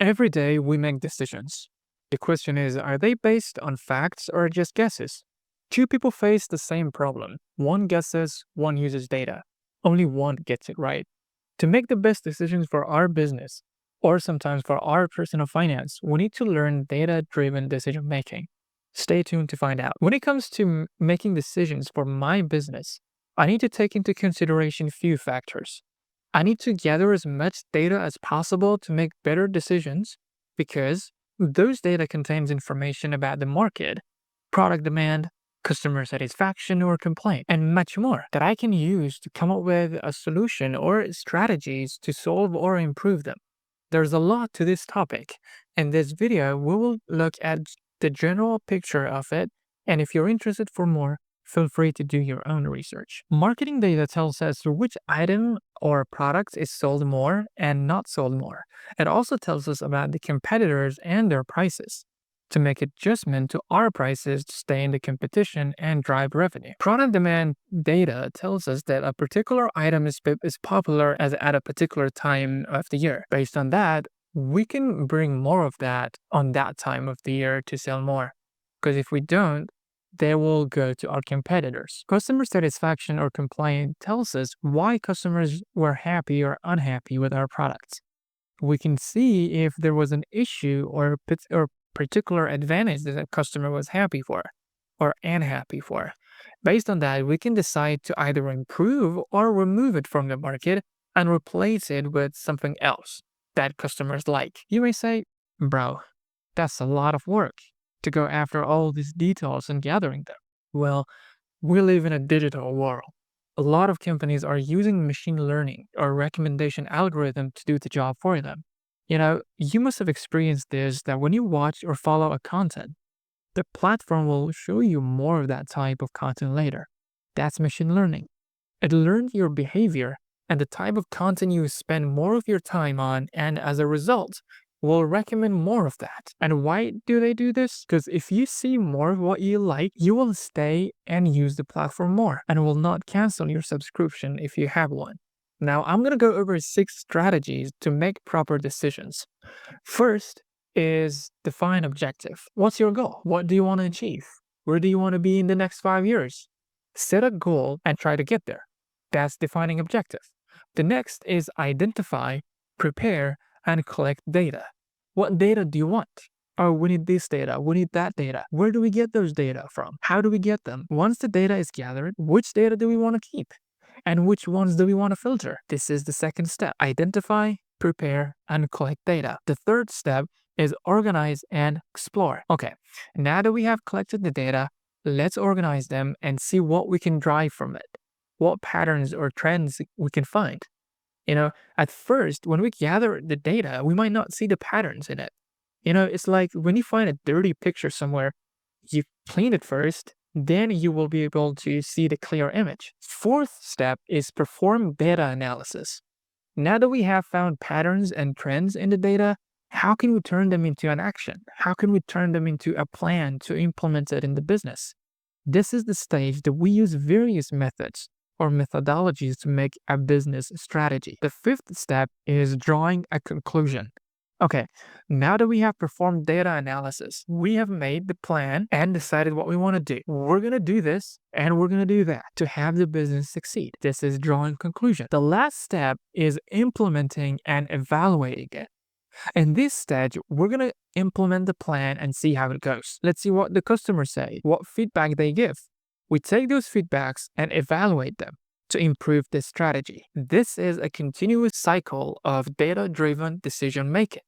Every day we make decisions. The question is, are they based on facts or just guesses? Two people face the same problem. One guesses, one uses data. Only one gets it right. To make the best decisions for our business, or sometimes for our personal finance, we need to learn data driven decision making. Stay tuned to find out. When it comes to making decisions for my business, I need to take into consideration few factors. I need to gather as much data as possible to make better decisions because those data contains information about the market, product demand, customer satisfaction or complaint, and much more that I can use to come up with a solution or strategies to solve or improve them. There's a lot to this topic. In this video, we will look at the general picture of it, and if you're interested for more, feel free to do your own research. Marketing data tells us which item or product is sold more and not sold more. It also tells us about the competitors and their prices to make adjustment to our prices to stay in the competition and drive revenue. Product demand data tells us that a particular item is popular at a particular time of the year. Based on that, we can bring more of that on that time of the year to sell more. Because if we don't, they will go to our competitors. Customer satisfaction or complaint tells us why customers were happy or unhappy with our products. We can see if there was an issue or particular advantage that a customer was happy for or unhappy for. Based on that, we can decide to either improve or remove it from the market and replace it with something else that customers like. You may say, bro, that's a lot of work to go after all these details and gathering them. Well, we live in a digital world. A lot of companies are using machine learning or recommendation algorithm to do the job for them. You must have experienced this that when you watch or follow a content, the platform will show you more of that type of content later. That's machine learning. It learns your behavior and the type of content you spend more of your time on, and as a result, will recommend more of that. And why do they do this? Because if you see more of what you like, you will stay and use the platform more and will not cancel your subscription if you have one. Now, I'm going to go over 6 strategies to make proper decisions. First is define objective. What's your goal? What do you want to achieve? Where do you want to be in the next 5 years? Set a goal and try to get there. That's defining objective. The next is identify, prepare, and collect data. What data do you want? Oh, we need this data. We need that data. Where do we get those data from? How do we get them? Once the data is gathered, which data do we want to keep? And which ones do we want to filter? This is the second step. Identify, prepare, and collect data. The third step is organize and explore. Okay, now that we have collected the data, let's organize them and see what we can drive from it. What patterns or trends we can find. At first, when we gather the data, we might not see the patterns in it. It's like when you find a dirty picture somewhere, you clean it first, then you will be able to see the clear image. Fourth step is perform data analysis. Now that we have found patterns and trends in the data, how can we turn them into an action? How can we turn them into a plan to implement it in the business? This is the stage that we use various methods or methodologies to make a business strategy. The fifth step is drawing a conclusion. Okay, now that we have performed data analysis, we have made the plan and decided what we want to do. We're going to do this and we're going to do that to have the business succeed. This is drawing conclusion. The last step is implementing and evaluating it. In this stage, we're going to implement the plan and see how it goes. Let's see what the customers say, what feedback they give. We take those feedbacks and evaluate them to improve this strategy. This is a continuous cycle of data-driven decision making.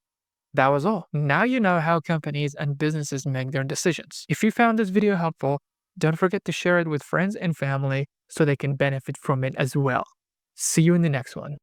That was all. Now you know how companies and businesses make their decisions. If you found this video helpful, don't forget to share it with friends and family so they can benefit from it as well. See you in the next one.